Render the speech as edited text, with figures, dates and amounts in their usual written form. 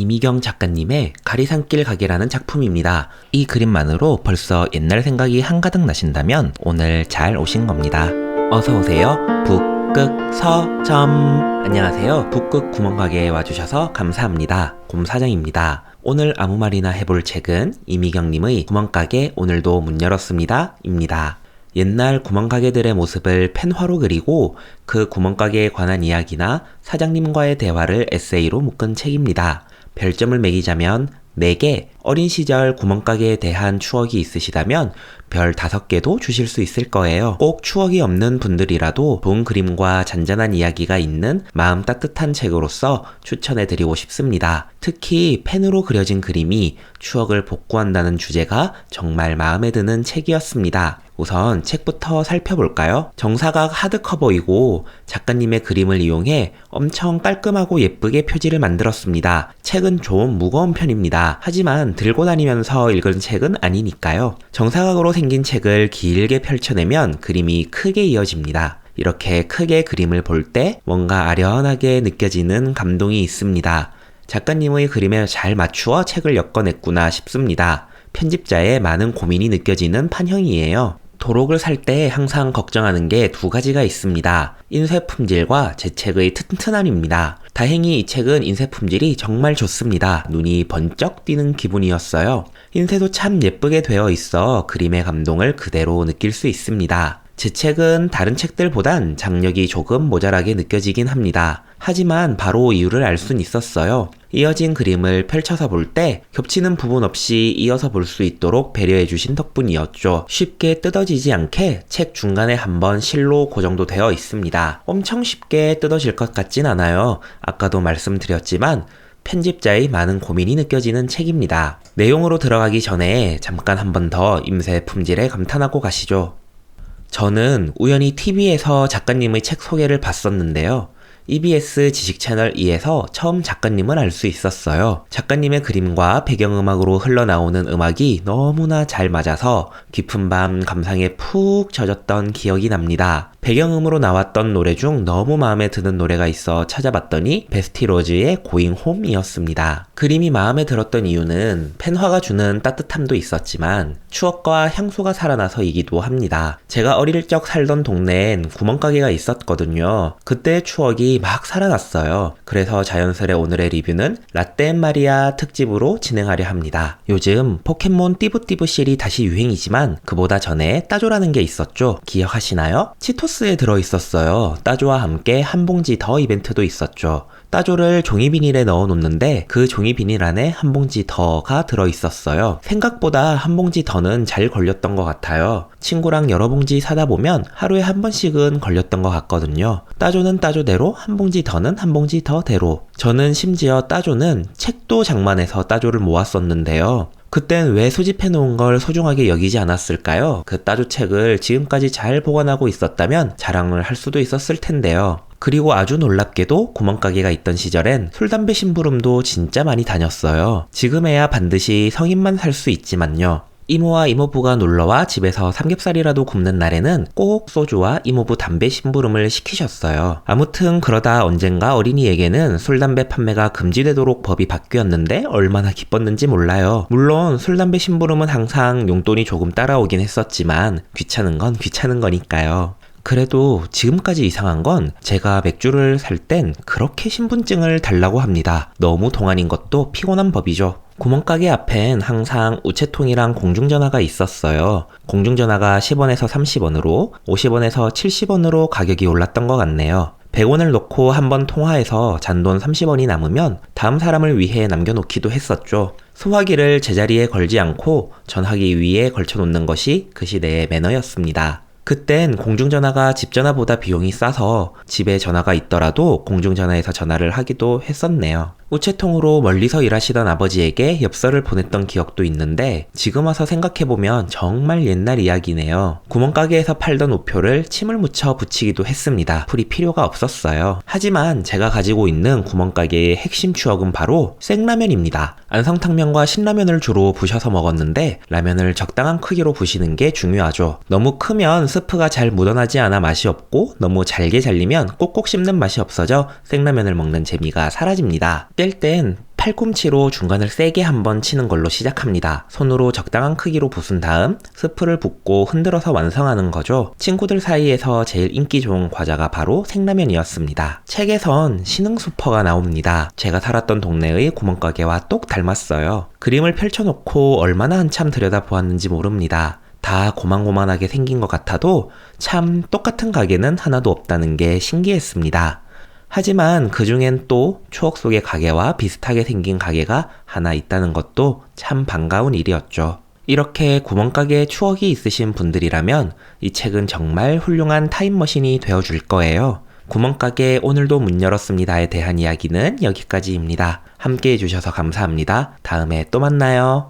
이미경 작가님의 가리산길 가게라는 작품입니다. 이 그림만으로 벌써 옛날 생각이 한가득 나신다면 오늘 잘 오신 겁니다. 어서오세요. 북극 서점. 안녕하세요. 북극 구멍가게에 와주셔서 감사합니다. 곰사장입니다. 오늘 아무 말이나 해볼 책은 이미경님의 구멍가게 오늘도 문 열었습니다 입니다. 옛날 구멍가게들의 모습을 펜화로 그리고 그 구멍가게에 관한 이야기나 사장님과의 대화를 에세이로 묶은 책입니다. 별점을 매기자면 4개, 어린 시절 구멍가게에 대한 추억이 있으시다면 별 5개도 주실 수 있을 거예요. 꼭 추억이 없는 분들이라도 좋은 그림과 잔잔한 이야기가 있는 마음 따뜻한 책으로서 추천해드리고 싶습니다. 특히 펜으로 그려진 그림이 추억을 복구한다는 주제가 정말 마음에 드는 책이었습니다. 우선 책부터 살펴볼까요? 정사각 하드커버이고 작가님의 그림을 이용해 엄청 깔끔하고 예쁘게 표지를 만들었습니다. 책은 좀 무거운 편입니다. 하지만 들고 다니면서 읽은 책은 아니니까요. 정사각으로 생긴 책을 길게 펼쳐내면 그림이 크게 이어집니다. 이렇게 크게 그림을 볼 때 뭔가 아련하게 느껴지는 감동이 있습니다. 작가님의 그림에 잘 맞추어 책을 엮어냈구나 싶습니다. 편집자의 많은 고민이 느껴지는 판형이에요. 도록을 살 때 항상 걱정하는 게 2가지가 있습니다. 인쇄 품질과 제 책의 튼튼함입니다. 다행히 이 책은 인쇄 품질이 정말 좋습니다. 눈이 번쩍 띄는 기분이었어요. 인쇄도 참 예쁘게 되어 있어 그림의 감동을 그대로 느낄 수 있습니다. 제 책은 다른 책들보단 장력이 조금 모자라게 느껴지긴 합니다. 하지만 바로 이유를 알 순 있었어요. 이어진 그림을 펼쳐서 볼 때 겹치는 부분 없이 이어서 볼 수 있도록 배려해주신 덕분이었죠. 쉽게 뜯어지지 않게 책 중간에 한번 실로 고정도 되어 있습니다. 엄청 쉽게 뜯어질 것 같진 않아요. 아까도 말씀드렸지만 편집자의 많은 고민이 느껴지는 책입니다. 내용으로 들어가기 전에 잠깐 한 번 더 인쇄 품질에 감탄하고 가시죠. 저는 우연히 TV에서 작가님의 책 소개를 봤었는데요. EBS 지식 채널 2에서 처음 작가님을 알 수 있었어요. 작가님의 그림과 배경음악으로 흘러나오는 음악이 너무나 잘 맞아서 깊은 밤 감상에 푹 젖었던 기억이 납니다. 배경음으로 나왔던 노래 중 너무 마음에 드는 노래가 있어 찾아봤더니 베스티로즈의 고잉 홈이었습니다. 그림이 마음에 들었던 이유는 펜화가 주는 따뜻함도 있었지만 추억과 향수가 살아나서이기도 합니다. 제가 어릴 적 살던 동네엔 구멍가게가 있었거든요. 그때의 추억이 막 살아났어요. 그래서 자연스레 오늘의 리뷰는 라떼앤마리아 특집으로 진행하려 합니다. 요즘 포켓몬 띠부띠부 실이 다시 유행이지만 그보다 전에 따조라는 게 있었죠. 기억하시나요? 치토스에 들어있었어요. 따조와 함께 한 봉지 더 이벤트도 있었죠. 따조를 종이 비닐에 넣어 놓는데 그 종이 비닐 안에 한 봉지 더가 들어있었어요. 생각보다 한 봉지 더는 잘 걸렸던 것 같아요. 친구랑 여러 봉지 사다 보면 하루에 한 번씩은 걸렸던 것 같거든요. 따조는 따조대로 한 봉지 더는 한 봉지 더대로. 저는 심지어 따조는 책도 장만해서 따조를 모았었는데요. 그땐 왜 수집해 놓은 걸 소중하게 여기지 않았을까요? 그 따조 책을 지금까지 잘 보관하고 있었다면 자랑을 할 수도 있었을 텐데요. 그리고 아주 놀랍게도 구멍가게가 있던 시절엔 술, 담배, 심부름도 진짜 많이 다녔어요. 지금에야 반드시 성인만 살 수 있지만요. 이모와 이모부가 놀러와 집에서 삼겹살이라도 굽는 날에는 꼭 소주와 이모부 담배 심부름을 시키셨어요. 아무튼 그러다 언젠가 어린이에게는 술, 담배 판매가 금지되도록 법이 바뀌었는데 얼마나 기뻤는지 몰라요. 물론 술, 담배 심부름은 항상 용돈이 조금 따라오긴 했었지만 귀찮은 건 귀찮은 거니까요. 그래도 지금까지 이상한 건 제가 맥주를 살 땐 그렇게 신분증을 달라고 합니다. 너무 동안인 것도 피곤한 법이죠. 구멍가게 앞엔 항상 우체통이랑 공중전화가 있었어요. 공중전화가 10원에서 30원으로 50원에서 70원으로 가격이 올랐던 것 같네요. 100원을 넣고 한번 통화해서 잔돈 30원이 남으면 다음 사람을 위해 남겨놓기도 했었죠. 소화기를 제자리에 걸지 않고 전화기 위에 걸쳐놓는 것이 그 시대의 매너였습니다. 그땐 공중전화가 집전화보다 비용이 싸서 집에 전화가 있더라도 공중전화에서 전화를 하기도 했었네요. 우체통으로 멀리서 일하시던 아버지에게 엽서를 보냈던 기억도 있는데 지금 와서 생각해보면 정말 옛날 이야기네요. 구멍가게에서 팔던 우표를 침을 묻혀 붙이기도 했습니다. 풀이 필요가 없었어요. 하지만 제가 가지고 있는 구멍가게의 핵심 추억은 바로 생라면입니다. 안성탕면과 신라면을 주로 부셔서 먹었는데 라면을 적당한 크기로 부시는 게 중요하죠. 너무 크면 스프가 잘 묻어나지 않아 맛이 없고 너무 잘게 잘리면 꼭꼭 씹는 맛이 없어져 생라면을 먹는 재미가 사라집니다. 뗄 땐 팔꿈치로 중간을 세게 한번 치는 걸로 시작합니다. 손으로 적당한 크기로 부순 다음 스프를 붓고 흔들어서 완성하는 거죠. 친구들 사이에서 제일 인기 좋은 과자가 바로 생라면이었습니다. 책에선 신흥수퍼가 나옵니다. 제가 살았던 동네의 구멍가게와 똑 닮았어요. 그림을 펼쳐놓고 얼마나 한참 들여다보았는지 모릅니다. 다 고만고만하게 생긴 것 같아도 참 똑같은 가게는 하나도 없다는 게 신기했습니다. 하지만 그 중엔 또 추억 속의 가게와 비슷하게 생긴 가게가 하나 있다는 것도 참 반가운 일이었죠. 이렇게 구멍가게에 추억이 있으신 분들이라면 이 책은 정말 훌륭한 타임머신이 되어줄 거예요. 구멍가게 오늘도 문 열었습니다에 대한 이야기는 여기까지입니다. 함께 해주셔서 감사합니다. 다음에 또 만나요.